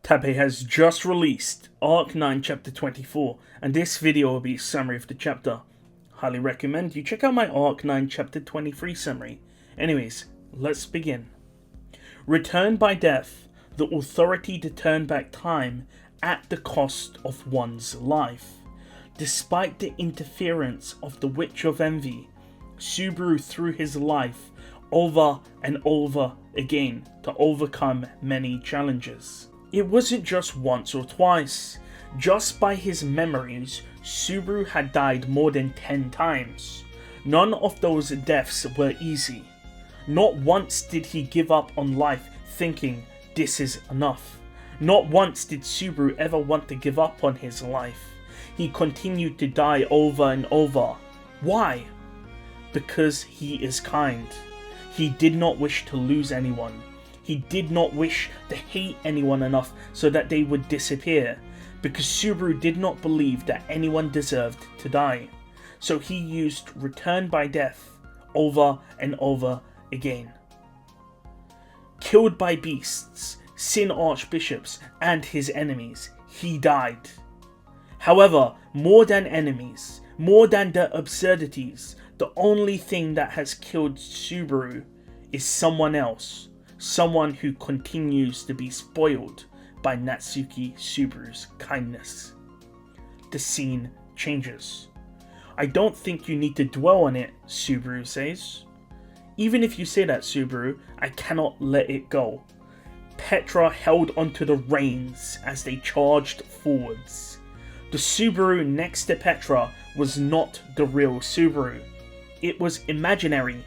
Tabe has just released Arc 9 Chapter 24, and this video will be a summary of the chapter. Highly recommend you check out my Arc 9 Chapter 23 summary. Anyways, let's begin. Returned by death, the authority to turn back time at the cost of one's life. Despite the interference of the Witch of Envy, Subaru threw his life over and over again to overcome many challenges. It wasn't just once or twice. Just by his memories, Subaru had died more than 10 times. None of those deaths were easy. Not once did he give up on life thinking this is enough. Not once did Subaru ever want to give up on his life. He continued to die over and over. Why? Because he is kind. He did not wish to lose anyone. He did not wish to hate anyone enough so that they would disappear, because Subaru did not believe that anyone deserved to die. So he used return by death over and over again. Killed by beasts, sin archbishops, and his enemies, he died. However, more than enemies, more than the absurdities, the only thing that has killed Subaru is someone else. Someone who continues to be spoiled by Natsuki Subaru's kindness. The scene changes. I don't think you need to dwell on it, Subaru says. Even if you say that, Subaru, I cannot let it go. Petra held onto the reins as they charged forwards. The Subaru next to Petra was not the real Subaru. It was imaginary.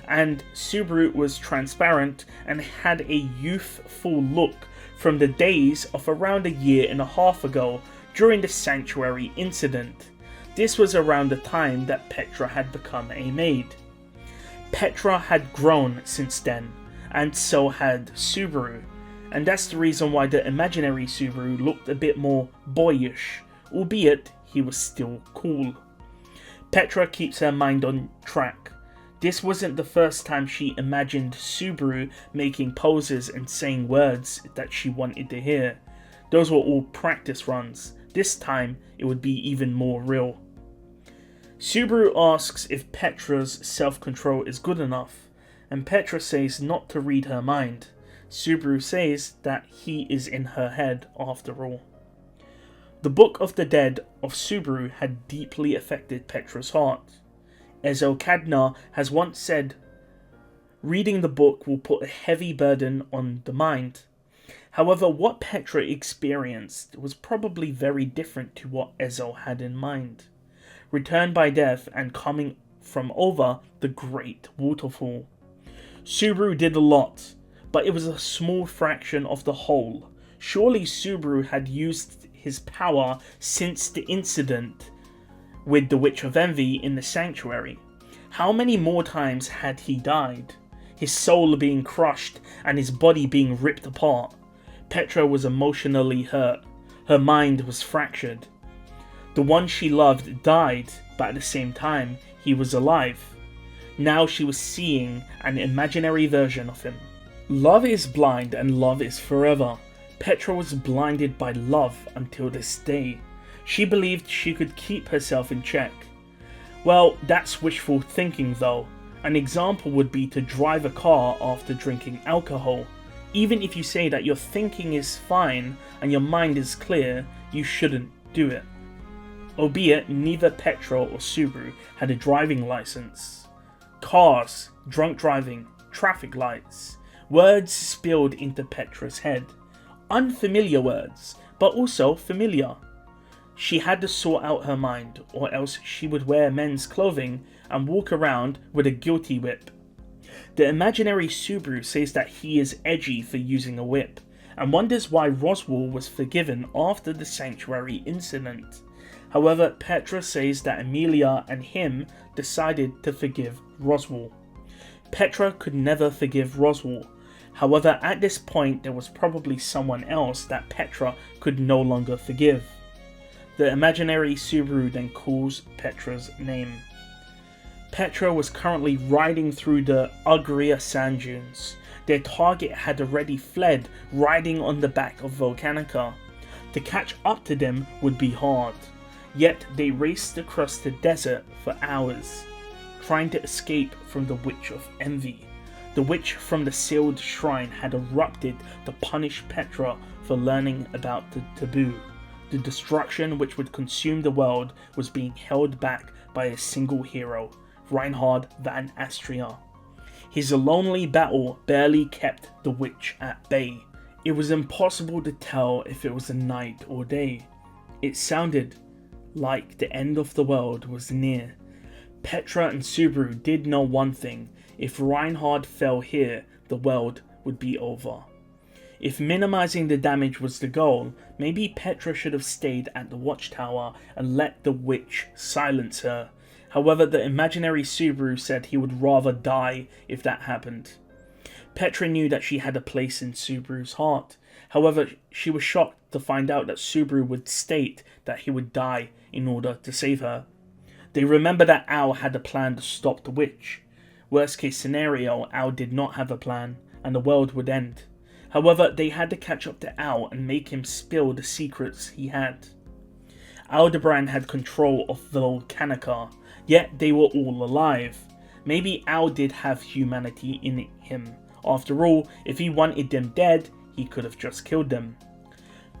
And Subaru was transparent and had a youthful look from the days of around a year and a half ago during the sanctuary incident. This was around the time that Petra had become a maid. Petra had grown since then, and so had Subaru, and that's the reason why the imaginary Subaru looked a bit more boyish, albeit he was still cool. Petra keeps her mind on track. This wasn't the first time she imagined Subaru making poses and saying words that she wanted to hear. Those were all practice runs. This time, it would be even more real. Subaru asks if Petra's self-control is good enough, and Petra says not to read her mind. Subaru says that he is in her head after all. The Book of the Dead of Subaru had deeply affected Petra's heart. Ezo Kadna has once said, reading the book will put a heavy burden on the mind. However, what Petra experienced was probably very different to what Ezo had in mind. Returned by death and coming from over the great waterfall. Subaru did a lot, but it was a small fraction of the whole. Surely Subaru had used his power since the incident with the Witch of Envy in the sanctuary. How many more times had he died? His soul being crushed and his body being ripped apart. Petra was emotionally hurt. Her mind was fractured. The one she loved died, but at the same time, he was alive. Now she was seeing an imaginary version of him. Love is blind and love is forever. Petra was blinded by love until this day. She believed she could keep herself in check. Well, that's wishful thinking though. An example would be to drive a car after drinking alcohol. Even if you say that your thinking is fine and your mind is clear, you shouldn't do it. Albeit neither Petra or Subaru had a driving license. Cars, drunk driving, traffic lights. Words spilled into Petra's head. Unfamiliar words, but also familiar. She had to sort out her mind, or else she would wear men's clothing and walk around with a guilty whip. The imaginary Subaru says that he is edgy for using a whip, and wonders why Roswell was forgiven after the sanctuary incident. However, Petra says that Emilia and him decided to forgive Roswell. Petra could never forgive Roswell. However, at this point there was probably someone else that Petra could no longer forgive. The imaginary Subaru then calls Petra's name. Petra was currently riding through the uglier sand dunes. Their target had already fled, riding on the back of Volcanica. To catch up to them would be hard, yet they raced across the desert for hours, trying to escape from the Witch of Envy. The witch from the sealed shrine had erupted to punish Petra for learning about the taboo. The destruction which would consume the world was being held back by a single hero, Reinhard van Astria. His lonely battle barely kept the witch at bay. It was impossible to tell if it was a night or day. It sounded like the end of the world was near. Petra and Subaru did know one thing: if Reinhard fell here, the world would be over. If minimizing the damage was the goal, maybe Petra should have stayed at the watchtower and let the witch silence her. However, the imaginary Subaru said he would rather die if that happened. Petra knew that she had a place in Subaru's heart. However, she was shocked to find out that Subaru would state that he would die in order to save her. They remember that Ao had a plan to stop the witch. Worst case scenario, Ao did not have a plan, and the world would end. However, they had to catch up to Ao and make him spill the secrets he had. Aldebaran had control of Volcanica, yet they were all alive. Maybe Ao did have humanity in him. After all, if he wanted them dead, he could have just killed them.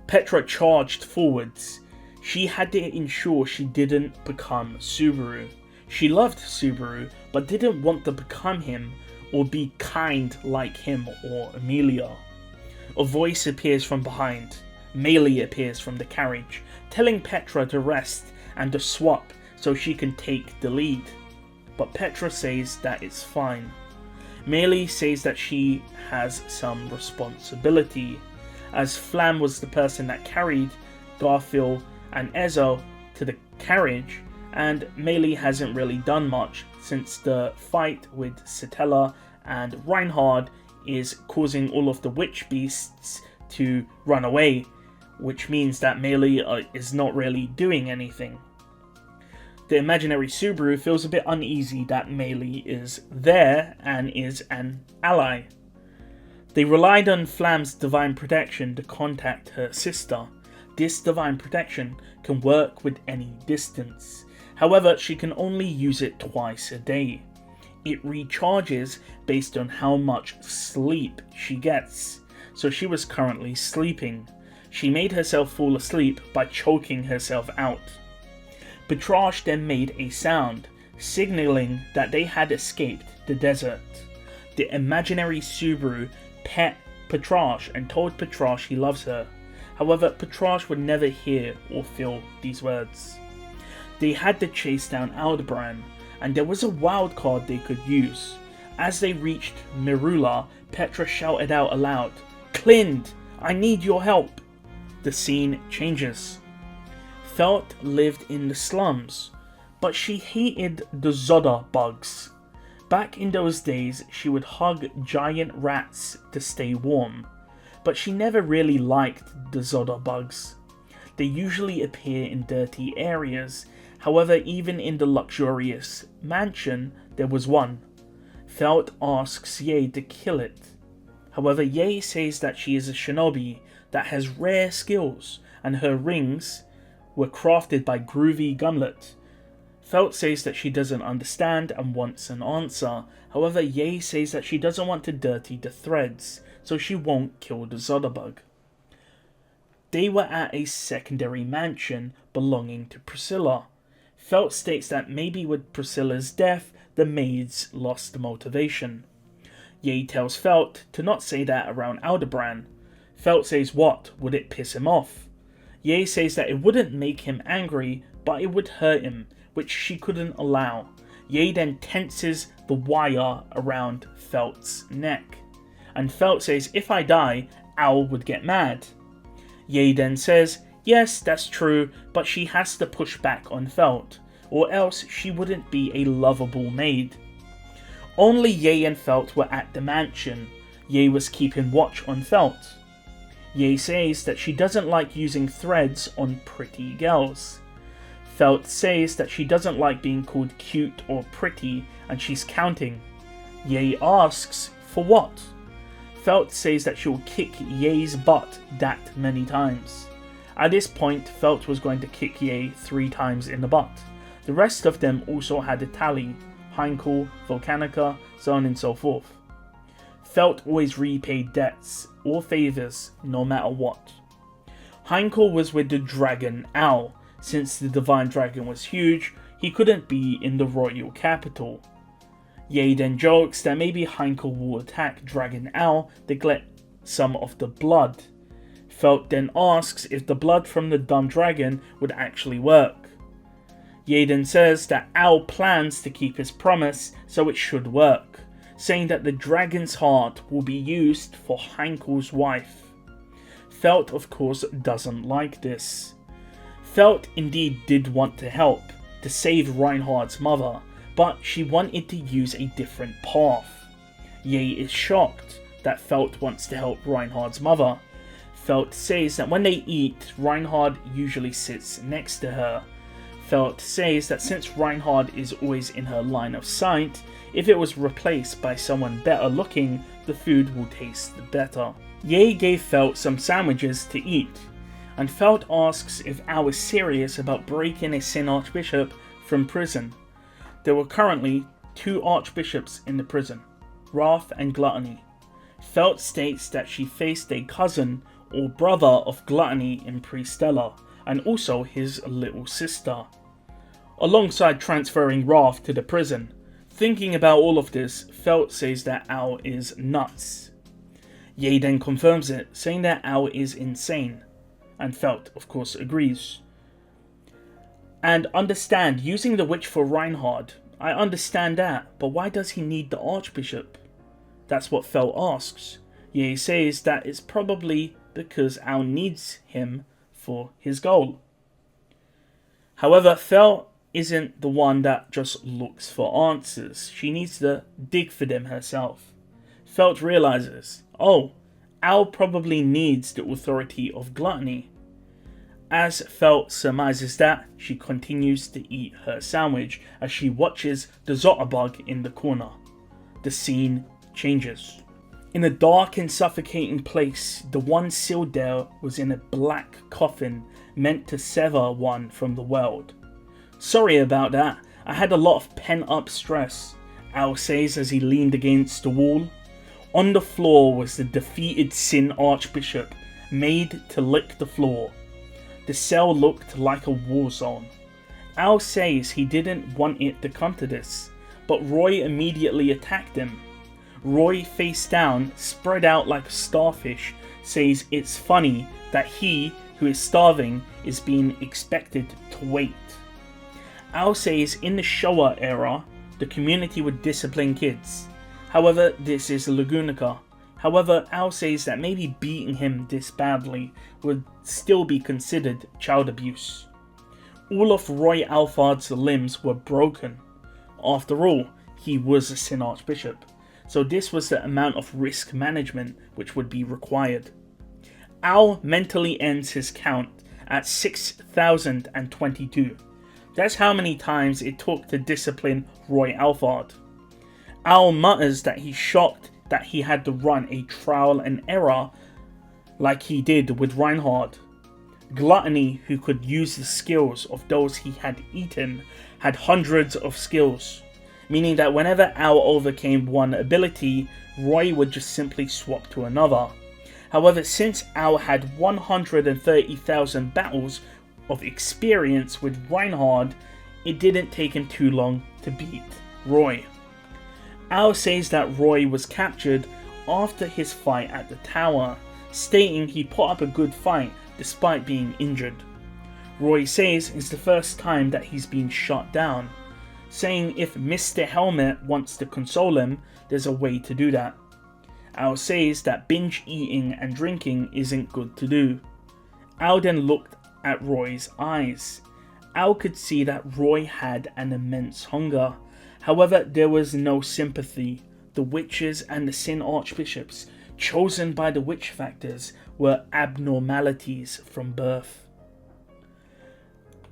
Petra charged forwards. She had to ensure she didn't become Subaru. She loved Subaru, but didn't want to become him or be kind like him or Emilia. A voice appears from behind. Melee appears from the carriage, telling Petra to rest and to swap so she can take the lead. But Petra says that it's fine. Melee says that she has some responsibility, as Flam was the person that carried Garfiel and Ezo to the carriage, and Melee hasn't really done much since the fight with Satella, and Reinhard is causing all of the witch beasts to run away, which means that Melee is not really doing anything. The imaginary Subaru feels a bit uneasy that Melee is there and is an ally. They relied on Flam's divine protection to contact her sister. This divine protection can work with any distance. However, she can only use it twice a day. It recharges based on how much sleep she gets. So she was currently sleeping. She made herself fall asleep by choking herself out. Petra then made a sound, signaling that they had escaped the desert. The imaginary Subaru pet Petra and told Petra he loves her. However, Petra would never hear or feel these words. They had to chase down Aldebaran, and there was a wild card they could use. As they reached Mirula, Petra shouted out aloud, "Clind, I need your help." The scene changes. Felt lived in the slums, but she hated the Zodda bugs. Back in those days, she would hug giant rats to stay warm, but she never really liked the Zodda bugs. They usually appear in dirty areas. However, even in the luxurious mansion, there was one. Felt asks Ye to kill it. However, Ye says that she is a shinobi that has rare skills, and her rings were crafted by Groovy Gumlet. Felt says that she doesn't understand and wants an answer. However, Ye says that she doesn't want to dirty the threads, so she won't kill the Zodabug. They were at a secondary mansion belonging to Priscilla. Felt states that maybe with Priscilla's death, the maids lost motivation. Ye tells Felt to not say that around Aldebaran. Felt says what, would it piss him off? Ye says that it wouldn't make him angry, but it would hurt him, which she couldn't allow. Ye then tenses the wire around Felt's neck. And Felt says, if I die, Owl would get mad. Ye then says, yes, that's true, but she has to push back on Felt, or else she wouldn't be a lovable maid. Only Ye and Felt were at the mansion. Ye was keeping watch on Felt. Ye says that she doesn't like using threads on pretty girls. Felt says that she doesn't like being called cute or pretty and she's counting. Ye asks, for what? Felt says that she'll kick Ye's butt that many times. At this point, Felt was going to kick Ye 3 times in the butt. The rest of them also had a tally, Heinkel, Volcanica, so on and so forth. Felt always repaid debts or favours, no matter what. Heinkel was with the dragon Owl. Since the divine dragon was huge, he couldn't be in the royal capital. Ye then jokes that maybe Heinkel will attack Dragon Owl to get some of the blood. Felt then asks if the blood from the dumb dragon would actually work. Ye then says that Owl plans to keep his promise, so it should work, saying that the dragon's heart will be used for Heinkel's wife. Felt, of course, doesn't like this. Felt indeed did want to help, to save Reinhardt's mother, but she wanted to use a different path. Ye is shocked that Felt wants to help Reinhardt's mother. Felt says that when they eat, Reinhardt usually sits next to her. Felt says that since Reinhardt is always in her line of sight, if it was replaced by someone better looking, the food will taste better. Ye gave Felt some sandwiches to eat, and Felt asks if Owl is serious about breaking a Sin Archbishop from prison. There were currently 2 archbishops in the prison, Wrath and Gluttony. Felt states that she faced a cousin or brother of Gluttony in Pristella, and also his little sister, alongside transferring Wrath to the prison. Thinking about all of this, Felt says that Owl is nuts. Ye then confirms it, saying that Owl is insane, and Felt, of course, agrees. And understand, using the witch for Reinhard, I understand that, but why does he need the archbishop? That's what Felt asks. Ye says that it's probably because Owl needs him for his goal. However, Felt isn't the one that just looks for answers. She needs to dig for them herself. Felt realizes, oh, Owl probably needs the authority of Gluttony. As Felt surmises that, she continues to eat her sandwich as she watches the Zotterbug in the corner. The scene changes. In a dark and suffocating place, the one sealed there was in a black coffin meant to sever one from the world. Sorry about that, I had a lot of pent-up stress, Owl says as he leaned against the wall. On the floor was the defeated Sin Archbishop, made to lick the floor. The cell looked like a war zone. Owl says he didn't want it to come to this, but Roy immediately attacked him. Roy, face down, spread out like a starfish, says it's funny that he, who is starving, is being expected to wait. Owl says in the Showa era, the community would discipline kids. However, this is Lagunica. However, Owl says that maybe beating him this badly would still be considered child abuse. All of Roy Alphard's limbs were broken. After all, he was a Sin Archbishop, so this was the amount of risk management which would be required. Owl mentally ends his count at 6,022. That's how many times it took to discipline Roy Alphard. Owl mutters that he's shocked that he had to run a trial and error like he did with Reinhard. Gluttony, who could use the skills of those he had eaten, had hundreds of skills, meaning that whenever Owl overcame one ability, Roy would just simply swap to another. However, since Owl had 130,000 battles of experience with Reinhard, it didn't take him too long to beat Roy. Owl says that Roy was captured after his fight at the tower, stating he put up a good fight despite being injured. Roy says it's the first time that he's been shot down, saying if Mr. Helmet wants to console him, there's a way to do that. Owl says that binge eating and drinking isn't good to do. Owl then looked at Roy's eyes. Owl could see that Roy had an immense hunger. However, there was no sympathy. The witches and the Sin Archbishops, chosen by the witch factors, were abnormalities from birth.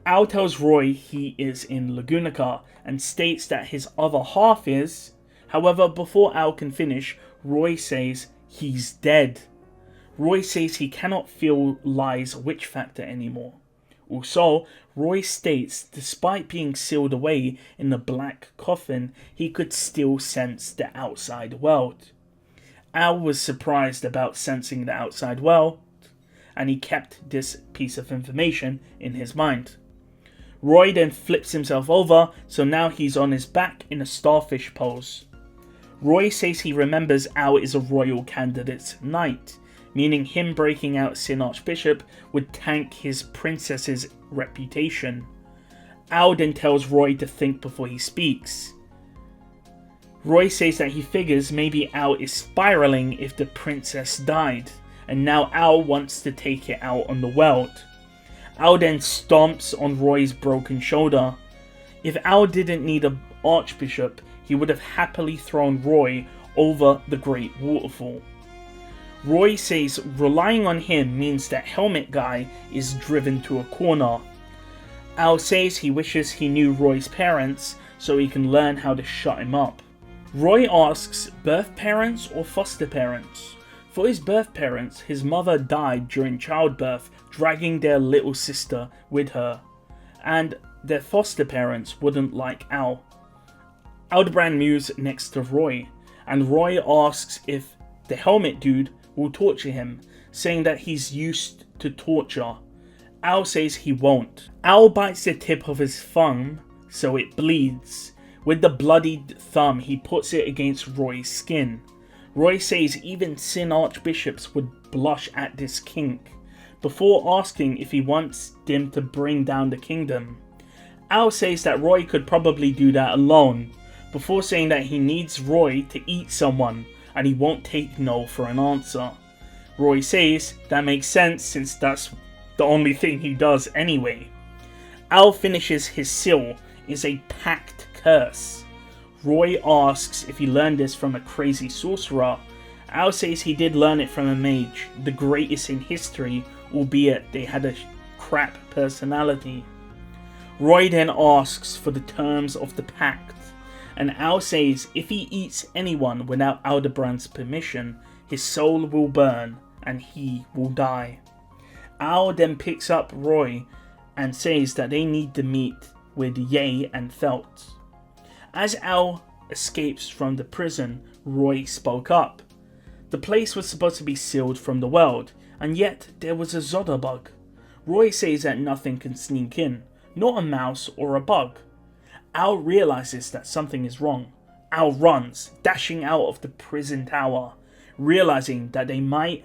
Ao tells Roy he is in Lagunica and states that his other half is. However, before Ao can finish, Roy says he's dead. Roy says he cannot feel Lai's witch factor anymore. Also, Roy states despite being sealed away in the black coffin, he could still sense the outside world. Ao was surprised about sensing the outside world, and he kept this piece of information in his mind. Roy then flips himself over, so now he's on his back in a starfish pose. Roy says he remembers Ao is a royal candidate's knight, meaning him breaking out Sin Archbishop would tank his princess's reputation. Ao then tells Roy to think before he speaks. Roy says that he figures maybe Ao is spiraling if the princess died, and now Ao wants to take it out on the world. Ao then stomps on Roy's broken shoulder. If Ao didn't need an archbishop, he would have happily thrown Roy over the great waterfall. Roy says relying on him means that Helmet Guy is driven to a corner. Ao says he wishes he knew Roy's parents so he can learn how to shut him up. Roy asks birth parents or foster parents. For his birth parents, his mother died during childbirth, dragging their little sister with her, and their foster parents wouldn't like Ao. Aldebaran moves next to Roy, and Roy asks if the helmet dude will torture him, saying that he's used to torture. Ao says he won't. Ao bites the tip of his thumb so it bleeds. With the bloodied thumb, he puts it against Roy's skin. Roy says even Sin Archbishops would blush at this kink, before asking if he wants them to bring down the kingdom. Ao says that Roy could probably do that alone, before saying that he needs Roy to eat someone, and he won't take no for an answer. Roy says that makes sense since that's the only thing he does anyway. Ao finishes his seal is a pact curse. Roy asks if he learned this from a crazy sorcerer. Ao says he did learn it from a mage, the greatest in history, albeit they had a crap personality. Roy then asks for the terms of the pact, and Ao says if he eats anyone without Aldebaran's permission, his soul will burn and he will die. Ao then picks up Roy and says that they need to meet with Ye and Felt. As Ao escapes from the prison, Roy spoke up. The place was supposed to be sealed from the world, and yet there was a Zoda bug. Roy says that nothing can sneak in, not a mouse or a bug. Ao realizes that something is wrong. Ao runs, dashing out of the prison tower, realizing that they might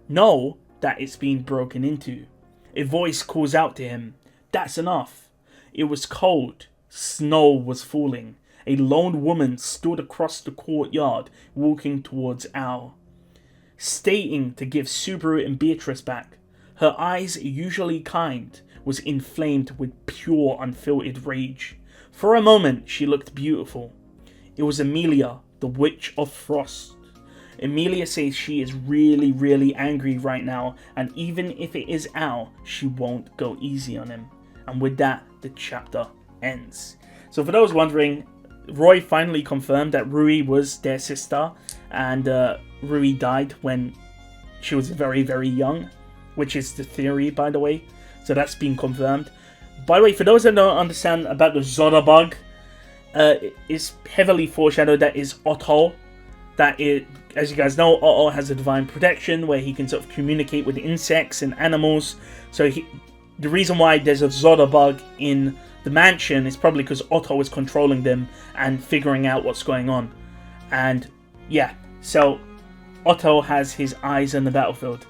know that it's been broken into. A voice calls out to him, "That's enough." It was cold. Snow was falling. A lone woman stood across the courtyard, walking towards Ao, stating to give Subaru and Beatrice back. Her eyes, usually kind, was inflamed with pure, unfiltered rage. For a moment, she looked beautiful. It was Emilia, the Witch of Frost. Emilia says she is really, really angry right now, and even if it is Ao, she won't go easy on him. And with that, the chapter ends. So for those wondering, Roy finally confirmed that Rui was their sister, and Rui died when she was very, very young, which is the theory, by the way. So that's been confirmed. By the way, for those that don't understand about the Zoda bug, it's heavily foreshadowed that is Otto. That it, as you guys know, Otto has a divine protection where he can sort of communicate with insects and animals. So the reason why there's a Zoda bug in the mansion is probably because Otto is controlling them and figuring out what's going on. And yeah, so Otto has his eyes on the battlefield.